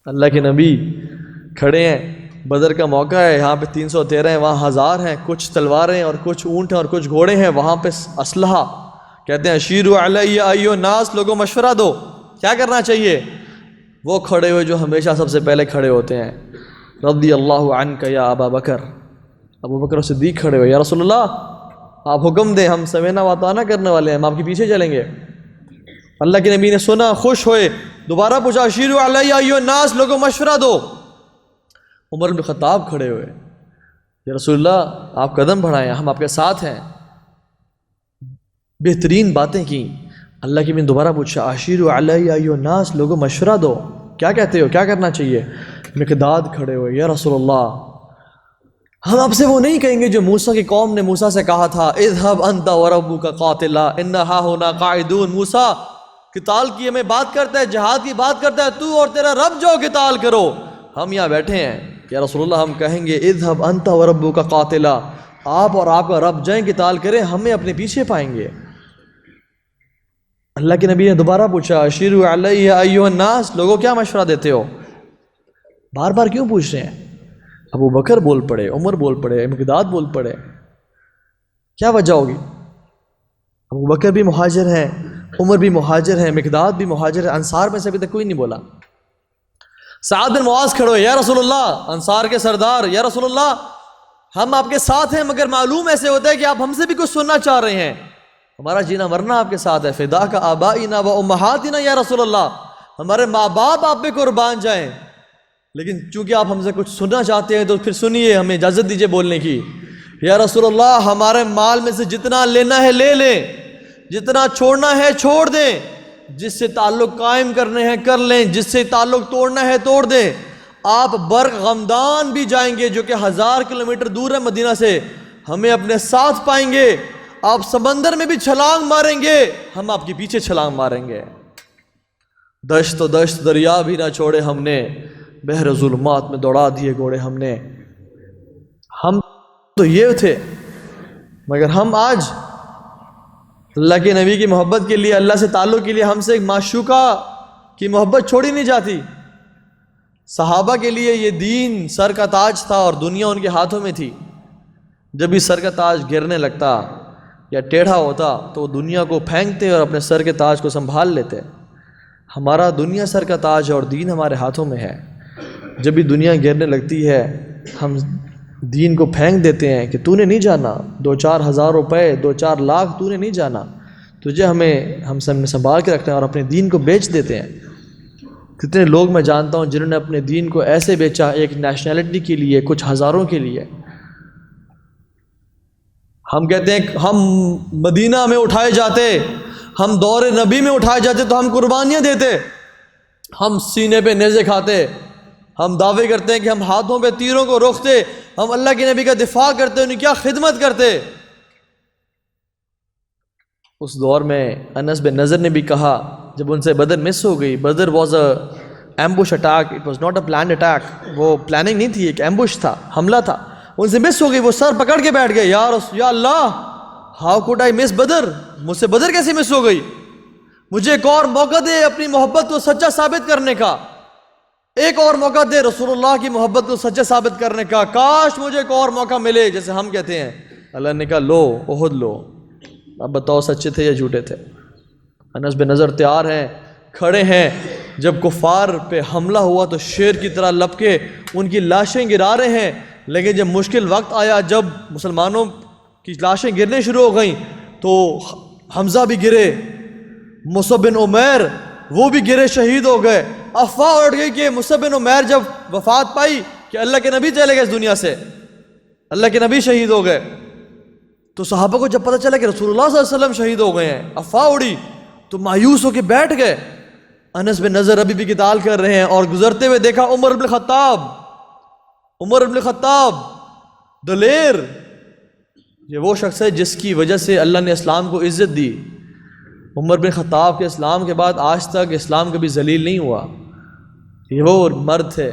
اللہ کے نبی کھڑے ہیں، بدر کا موقع ہے، یہاں پہ 313 ہیں، وہاں 1000 ہیں، کچھ تلواریں اور کچھ اونٹ ہیں اور کچھ گھوڑے ہیں، وہاں پہ اسلحہ. کہتے ہیں اشیروا علی ایھا الناس، لوگوں مشورہ دو کیا کرنا چاہیے. وہ کھڑے ہوئے جو ہمیشہ سب سے پہلے کھڑے ہوتے ہیں، رضی اللہ عنک یا ابا بکر، ابو بکر صدیق کھڑے ہوئے، یا رسول اللہ آپ حکم دیں، ہم سمینا واتانا کرنے والے ہیں، ہم آپ کے پیچھے چلیں گے. اللہ کے نبی نے سنا، خوش ہوئے، دوبارہ پوچھا اشیروا علی ایھا الناس، لوگوں مشورہ دو. عمر بن خطاب کھڑے ہوئے، یا رسول اللہ آپ قدم بڑھائیں، ہم آپ کے ساتھ ہیں. بہترین باتیں کی. اللہ کے نبی نے دوبارہ پوچھا اشیروا علی ایھا الناس، لوگوں مشورہ دو، کیا کہتے ہو، کیا کرنا چاہیے. مقداد کھڑے ہوئے، یا رسول اللہ ہم آپ سے وہ نہیں کہیں گے جو موسیٰ کی قوم نے موسیٰ سے کہا تھا اذهب انت وربک قاتلا انا ھاہنا قاعدون. موسیٰ قتال کی ہمیں بات کرتا ہے، جہاد کی بات کرتا ہے، تو اور تیرا رب جاؤ قتال کرو، ہم یہاں بیٹھے ہیں. یا رسول اللہ ہم کہیں گے اذهب انت وربک قاتلا، آپ اور آپ کا رب جائیں قتال کریں، ہمیں اپنے پیچھے پائیں گے. اللہ کے نبی نے دوبارہ پوچھا اشیروا علی ایھا الناس، لوگوں کیا مشورہ دیتے ہو. بار بار کیوں پوچھ رہے ہیں. ابو بکر بول پڑے، عمر بول پڑے، مقداد بول پڑے، کیا وجہ ہوگی. ابو بکر بھی مہاجر ہیں، عمر بھی مہاجر ہیں، مقداد بھی مہاجر ہے، انصار میں سے ابھی تک کوئی نہیں بولا. سعد بن معاذ کھڑے ہوئے، یا رسول اللہ انصار کے سردار، یا رسول اللہ ہم آپ کے ساتھ ہیں، مگر معلوم ایسے ہوتا ہے کہ آپ ہم سے بھی کچھ سننا چاہ رہے ہیں، ہمارا جینا مرنا آپ کے ساتھ ہے. فداک آبائنا و امہاتنا یا رسول اللہ، ہمارے ماں باپ آپ پہ قربان جائیں، لیکن چونکہ آپ ہم سے کچھ سننا چاہتے ہیں تو پھر سنیے، ہمیں اجازت دیجیے بولنے کی. یا رسول اللہ ہمارے مال میں سے جتنا لینا ہے لے لیں، جتنا چھوڑنا ہے چھوڑ دیں، جس سے تعلق قائم کرنے ہیں کر لیں، جس سے تعلق توڑنا ہے توڑ دیں. آپ برق غمدان بھی جائیں گے جو کہ 1000 کلومیٹر دور ہے مدینہ سے، ہمیں اپنے ساتھ پائیں گے. آپ سمندر میں بھی چھلانگ ماریں گے، ہم آپ کے پیچھے چھلانگ ماریں گے. دشت و دشت دریا بھی نہ چھوڑے ہم نے، بحر ظلمات میں دوڑا دیے گھوڑے ہم نے. ہم تو یہ تھے، مگر ہم آج اللہ کے نبی کی محبت کے لیے، اللہ سے تعلق کے لیے ہم سے ایک معشوقہ کی محبت چھوڑی نہیں جاتی. صحابہ کے لیے یہ دین سر کا تاج تھا اور دنیا ان کے ہاتھوں میں تھی. جب بھی سر کا تاج گرنے لگتا یا ٹیڑھا ہوتا تو وہ دنیا کو پھینکتے اور اپنے سر کے تاج کو سنبھال لیتے. ہمارا دنیا سر کا تاج ہے اور دین ہمارے ہاتھوں میں ہے. جب بھی دنیا گرنے لگتی ہے ہم دین کو پھینک دیتے ہیں کہ تو نے نہیں جانا، 2-4 ہزار روپے 2-4 لاکھ تو نے نہیں جانا، تجھے ہم سب نے سنبھال کے رکھنا ہے، اور اپنے دین کو بیچ دیتے ہیں. کتنے لوگ میں جانتا ہوں جنہوں نے اپنے دین کو ایسے بیچا، ایک نیشنلٹی کے لیے، کچھ ہزاروں کے لیے. ہم کہتے ہیں ہم مدینہ میں اٹھائے جاتے، ہم دور نبی میں اٹھائے جاتے تو ہم قربانیاں دیتے، ہم سینے پہ نیزے کھاتے، ہم دعوے کرتے ہیں کہ ہم ہاتھوں پہ تیروں کو روکتے، ہم اللہ کے نبی کا دفاع کرتے، انہیں کیا خدمت کرتے. اس دور میں انس بن نضر نے بھی کہا جب ان سے بدر مس ہو گئی، Badr was a ambush attack, it was not a planned attack, وہ پلاننگ نہیں تھی، ایک ایمبوش تھا، حملہ تھا. ان سے مس ہو گئی، وہ سر پکڑ کے بیٹھ گئے، یا اللہ ہاؤ کوڈ آئی مس بدر، مجھ سے بدر کیسے مس ہو گئی، مجھے ایک اور موقع دے اپنی محبت کو سچا ثابت کرنے کا، ایک اور موقع دے رسول اللہ کی محبت کو سچا ثابت کرنے کا، کاش مجھے ایک اور موقع ملے، جیسے ہم کہتے ہیں. اللہ نے کہا لو احد لو، اب بتاؤ سچے تھے یا جھوٹے تھے. انس بن نضر تیار ہیں، کھڑے ہیں، جب کفار پہ حملہ ہوا تو شیر کی طرح لپکے ان کی لاشیں گرا رہے ہیں، لیکن جب مشکل وقت آیا، جب مسلمانوں کی لاشیں گرنے شروع ہو گئیں تو حمزہ بھی گرے، مصعب بن عمیر وہ بھی گرے، شہید ہو گئے. افواہ اٹھ گئی کہ مصعب بن عمیر جب وفات پائی کہ اللہ کے نبی چلے گئے اس دنیا سے، اللہ کے نبی شہید ہو گئے، تو صحابہ کو جب پتہ چلا کہ رسول اللہ صلی اللہ علیہ وسلم شہید ہو گئے ہیں، افواہ اڑی تو مایوس ہو کے بیٹھ گئے. انس بن نضر ابھی بھی قتال کر رہے ہیں اور گزرتے ہوئے دیکھا عمر بن خطاب دلیر، یہ وہ شخص ہے جس کی وجہ سے اللہ نے اسلام کو عزت دی. عمر بن خطاب کے اسلام کے بعد آج تک اسلام کبھی ذلیل نہیں ہوا، یہ وہ مرد تھے.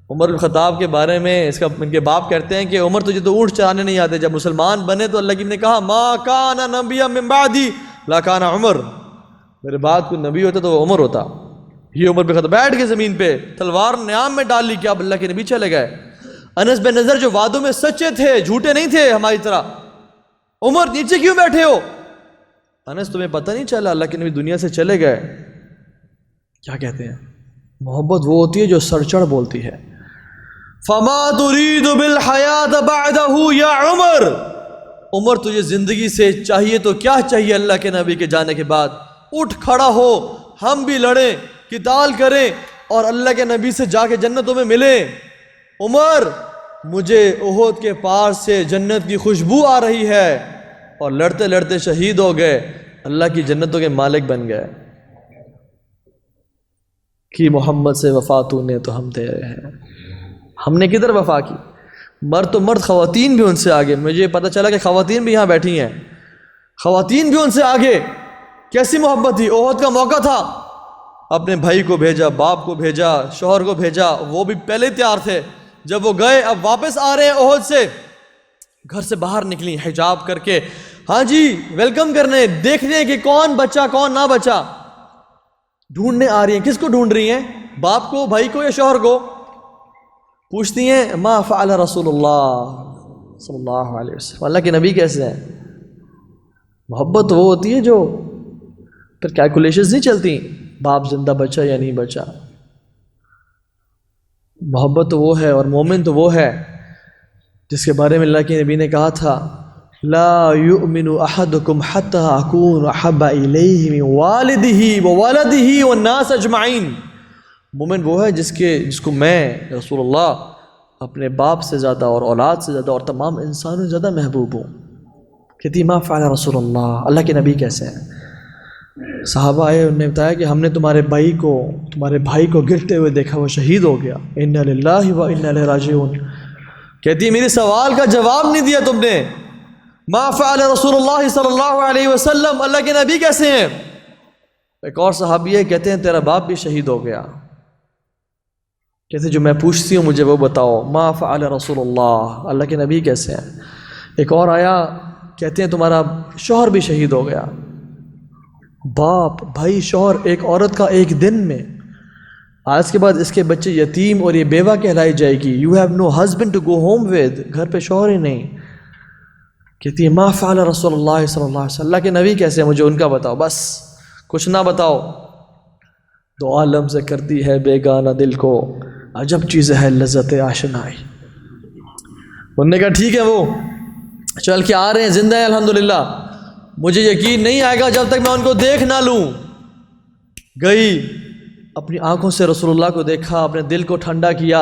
عمر بن خطاب کے بارے میں ان کے باپ کہتے ہیں کہ عمر تجھے تو اونٹ چرانے نہیں آتے، جب مسلمان بنے تو اللہ کی نے کہا ما کان نبی من بعدی لا کان عمر، میرے بعد کوئی نبی ہوتا تو وہ عمر ہوتا. یہ عمر بن خطاب بیٹھ گئے زمین پہ، تلوار نیام میں ڈال لی کہ اب اللہ کے نبی چلے گئے۔ انس بن نضر جو وعدوں میں سچے تھے، جھوٹے نہیں تھے ہماری طرح، عمر نیچے کیوں بیٹھے ہو؟ انس تمہیں پتہ نہیں چلا اللہ کے نبی دنیا سے چلے گئے؟ کیا کہتے ہیں؟ محبت وہ ہوتی ہے جو سر چڑھ بولتی ہے، فما تريد بالحیاة بعدہ یا عمر، عمر تجھے زندگی سے چاہیے تو کیا چاہیے اللہ کے نبی کے جانے کے بعد؟ اٹھ کھڑا ہو، ہم بھی لڑیں، قتال کریں اور اللہ کے نبی سے جا کے جنتوں میں ملیں۔ عمر مجھے احد کے پار سے جنت کی خوشبو آ رہی ہے، اور لڑتے لڑتے شہید ہو گئے، اللہ کی جنتوں کے مالک بن گئے۔ کہ محمد سے وفا تو نے تو ہم تیرے ہیں، ہم نے کدھر وفا کی؟ مرد تو مرد، خواتین بھی ان سے آگے۔ مجھے پتہ چلا کہ خواتین بھی یہاں بیٹھی ہیں، خواتین بھی ان سے آگے۔ کیسی محبت تھی! احد کا موقع تھا، اپنے بھائی کو بھیجا، باپ کو بھیجا، شوہر کو بھیجا، وہ بھی پہلے ہی تیار تھے۔ جب وہ گئے، اب واپس آ رہے ہیں احد سے، گھر سے باہر نکلی حجاب کر کے، ہاں جی ویلکم کرنے، دیکھنے کہ کون بچا کون نہ بچا، ڈھونڈنے آ رہی ہیں۔ کس کو ڈھونڈ رہی ہیں؟ باپ کو، بھائی کو، یا شوہر کو؟ پوچھتی ہیں ما فعل رسول اللہ صلی اللہ علیہ وسلم، اللہ کے نبی کیسے ہیں؟ محبت وہ ہوتی ہے جو پھر کیلکولیشنز نہیں چلتی، باپ زندہ بچا یا نہیں بچا۔ محبت تو وہ ہے، اور مومن تو وہ ہے جس کے بارے میں اللہ کے نبی نے کہا تھا لا یؤمن احدکم حتی اکون احب الیہ من والدہ وولدہ والناس اجمعین۔ مومن وہ ہے جس کو میں رسول اللہ اپنے باپ سے زیادہ اور اولاد سے زیادہ اور تمام انسانوں سے زیادہ محبوب ہوں۔ کہتی ما فعل رسول اللہ، اللہ کے نبی کیسے ہیں؟ صحابہ آئے، انہوں نے بتایا کہ ہم نے تمہارے بھائی کو گرتے ہوئے دیکھا، وہ شہید ہو گیا، انا للہ و انا الیہ راجعون۔ کہتی ہے میرے سوال کا جواب نہیں دیا تم نے، ما فعل رسول اللہ صلی اللہ علیہ وسلم، اللہ کے نبی کیسے ہیں؟ ایک اور صحابی ہے، کہتے ہیں تیرا باپ بھی شہید ہو گیا۔ کہتے ہیں جو میں پوچھتی ہوں مجھے وہ بتاؤ، ما فعل رسول اللہ، اللہ کے نبی کیسے ہیں؟ ایک اور آیا، کہتے ہیں تمہارا شوہر بھی شہید ہو گیا۔ باپ، بھائی، شوہر، ایک عورت کا ایک دن میں، آج کے بعد اس کے بچے یتیم اور یہ بیوہ کہلائی جائے گی۔ You have no husband to go home with, گھر پہ شوہر ہی نہیں۔ کہتی ہے ما فعل رسول اللہ صلی اللہ علیہ وسلم، اللہ کے نبی کیسے ہیں مجھے ان کا بتاؤ، بس کچھ نہ بتاؤ۔ دو عالم سے کرتی ہے بیگانہ دل کو، عجب چیز ہے لذت آشنائی۔ انہوں نے کہا ٹھیک ہے، وہ چل کے آ رہے ہیں، زندہ ہیں الحمدللہ، مجھے یقین نہیں آئے گا جب تک میں ان کو دیکھ نہ لوں۔ گئی، اپنی آنکھوں سے رسول اللہ کو دیکھا، اپنے دل کو ٹھنڈا کیا،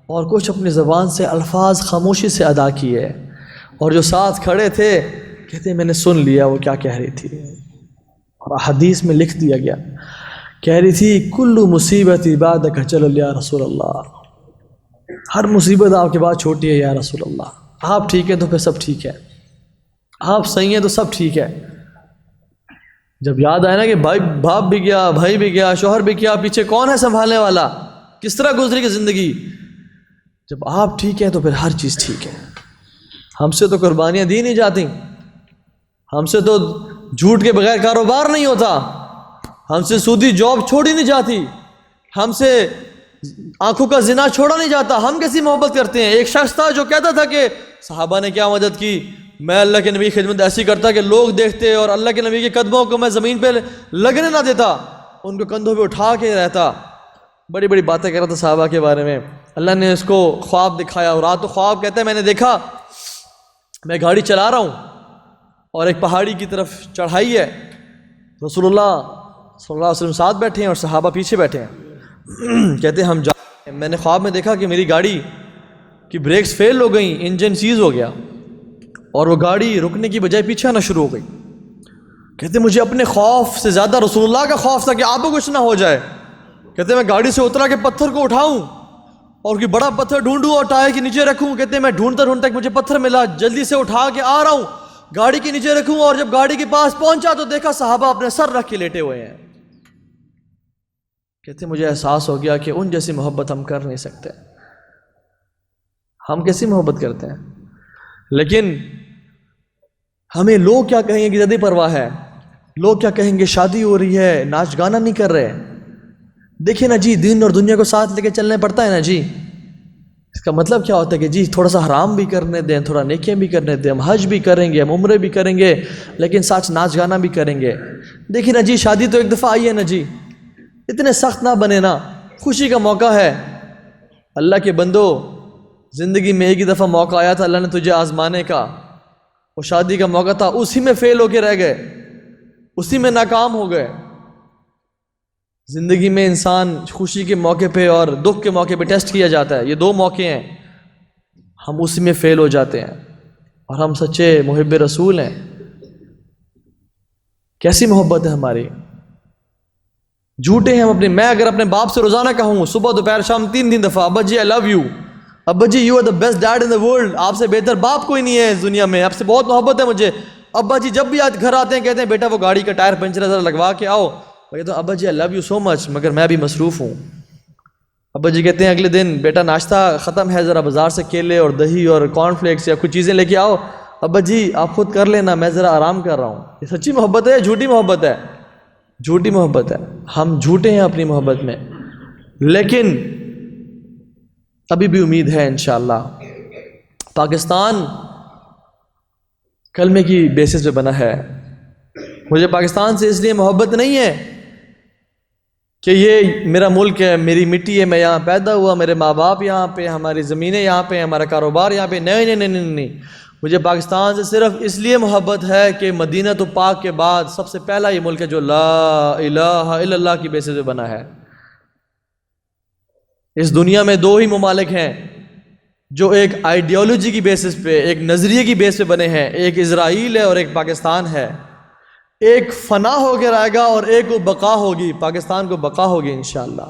اور کچھ اپنی زبان سے الفاظ خاموشی سے ادا کیے، اور جو ساتھ کھڑے تھے کہتے ہیں میں نے سن لیا وہ کیا کہہ رہی تھی، اور حدیث میں لکھ دیا گیا، کہہ رہی تھی کل مصیبت بعدک چل یا رسول اللہ، ہر مصیبت آپ کے بعد چھوٹی ہے یا رسول اللہ، آپ ٹھیک ہیں تو پھر سب ٹھیک ہے، آپ صحیح ہیں تو سب ٹھیک ہے۔ جب یاد آیا نا کہ باپ بھی گیا، بھائی بھی گیا، شوہر بھی گیا، پیچھے کون ہے سنبھالنے والا، کس طرح گزری گی زندگی، جب آپ ٹھیک ہیں تو پھر ہر چیز ٹھیک ہے۔ ہم سے تو قربانیاں دی نہیں جاتی، ہم سے تو جھوٹ کے بغیر کاروبار نہیں ہوتا، ہم سے سودی جاب چھوڑی نہیں جاتی، ہم سے آنکھوں کا زنا چھوڑا نہیں جاتا۔ ہم کیسی محبت کرتے ہیں؟ ایک شخص تھا جو کہتا تھا کہ صحابہ نے کیا مدد کی، میں اللہ کے نبی کی خدمت ایسی کرتا کہ لوگ دیکھتے اور اللہ کے نبی کے قدموں کو میں زمین پہ لگنے نہ دیتا، ان کو کندھوں پہ اٹھا کے رہتا، بڑی بڑی باتیں کر رہا تھا صحابہ کے بارے میں۔ اللہ نے اس کو خواب دکھایا، اور رات کو خواب کہتا ہے میں نے دیکھا میں گاڑی چلا رہا ہوں اور ایک پہاڑی کی طرف چڑھائی ہے، رسول اللہ صلی اللہ علیہ وسلم ساتھ بیٹھے ہیں اور صحابہ پیچھے بیٹھے ہیں۔ کہتے ہیں ہم جا، میں نے خواب میں دیکھا کہ میری گاڑی کی بریکس فیل ہو گئیں، انجن سیز ہو گیا، اور وہ گاڑی رکنے کی بجائے پیچھے آنا شروع ہو گئی۔ کہتے ہیں مجھے اپنے خوف سے زیادہ رسول اللہ کا خوف تھا کہ آپ کو کچھ نہ ہو جائے۔ کہتے ہیں میں گاڑی سے اترا کہ پتھر کو اٹھاؤں اور کوئی بڑا پتھر ڈھونڈوں اور ٹائر کے نیچے رکھوں۔ کہتے ہیں میں ڈھونڈتا ڈھونڈتا مجھے پتھر ملا، جلدی سے اٹھا کے آ رہا ہوں، گاڑی کے نیچے رکھوں، اور جب گاڑی کے پاس پہنچا تو دیکھا صحابہ اپنے سر رکھ کے لیٹے ہوئے ہیں۔ کہتے ہیں مجھے احساس ہو گیا کہ ان جیسی محبت ہم کر نہیں سکتے۔ ہم کیسی محبت کرتے ہیں؟ لیکن ہمیں لوگ کیا کہیں گے کہ زیادہ پرواہ ہے، لوگ کیا کہیں گے شادی ہو رہی ہے، ناچ گانا نہیں کر رہے، دیکھیں نا جی، دین اور دنیا کو ساتھ لے کے چلنے پڑتا ہے نا جی. اس کا مطلب کیا ہوتا ہے کہ جی تھوڑا سا حرام بھی کرنے دیں، تھوڑا نیکیاں بھی کرنے دیں، ہم حج بھی کریں گے، ہم عمرے بھی کریں گے، لیکن ساتھ ناچ گانا بھی کریں گے. دیکھیں نا جی، شادی تو ایک دفعہ آئی ہے نا جی، اتنے سخت نہ بنے نا، خوشی کا موقع ہے. اللہ کے بندو، زندگی میں ایک ہی دفعہ موقع آیا تھا اللہ نے تجھے آزمانے کا، وہ شادی کا موقع تھا، اسی میں فیل ہو کے رہ گئے، اسی میں ناکام ہو گئے. زندگی میں انسان خوشی کے موقع پہ اور دکھ کے موقع پہ ٹیسٹ کیا جاتا ہے، یہ دو موقع ہیں، ہم اسی میں فیل ہو جاتے ہیں. اور ہم سچے محب رسول ہیں. کیسی محبت ہے ہماری. جھوٹے ہیں ہم اپنے. میں اگر اپنے باپ سے روزانہ کہوں صبح دوپہر شام 3 دفعہ، ابا جی آئی لو یو، ابا جی you are the best dad in the world, آپ سے بہتر باپ کوئی نہیں ہے اس دنیا میں، آپ سے بہت محبت ہے مجھے. ابا جی جب بھی گھر آتے ہیں کہتے ہیں بیٹا وہ گاڑی کا ٹائر پنچر ہے ذرا لگوا کے آؤ. میں کہتا ہوں ابا جی آئی لو یو سو مچ، مگر میں بھی مصروف ہوں. ابا جی کہتے ہیں اگلے دن بیٹا ناشتہ ختم ہے، ذرا بازار سے کیلے اور دہی اور کارن فلیکس یا کچھ چیزیں لے کے آؤ. ابا جی آپ خود کر لینا، میں ذرا آرام کر رہا ہوں. یہ سچی محبت ہے، جھوٹی محبت ہے؟ جھوٹی محبت ہے. ہم جھوٹے ہیں اپنی محبت میں، لیکن ابھی بھی امید ہے انشاءاللہ. پاکستان کلمے کی بیسس پہ بنا ہے. مجھے پاکستان سے اس لیے محبت نہیں ہے کہ یہ میرا ملک ہے، میری مٹی ہے، میں یہاں پیدا ہوا، میرے ماں باپ یہاں پہ، ہماری زمینیں یہاں پہ، ہمارا کاروبار یہاں پہ. نہیں نہیں نہیں نہیں نہیں، مجھے پاکستان سے صرف اس لیے محبت ہے کہ مدینہ تو پاک کے بعد سب سے پہلا یہ ملک ہے جو لا الہ الا اللہ کی بیسس پہ بنا ہے. اس دنیا میں 2 ہی ممالک ہیں جو ایک آئیڈیالوجی کی بیسس پہ، ایک نظریے کی بیس پہ بنے ہیں، ایک اسرائیل ہے اور ایک پاکستان ہے. ایک فنا ہو کے رہے گا اور ایک کو بقا ہوگی. پاکستان کو بقا ہوگی انشاءاللہ.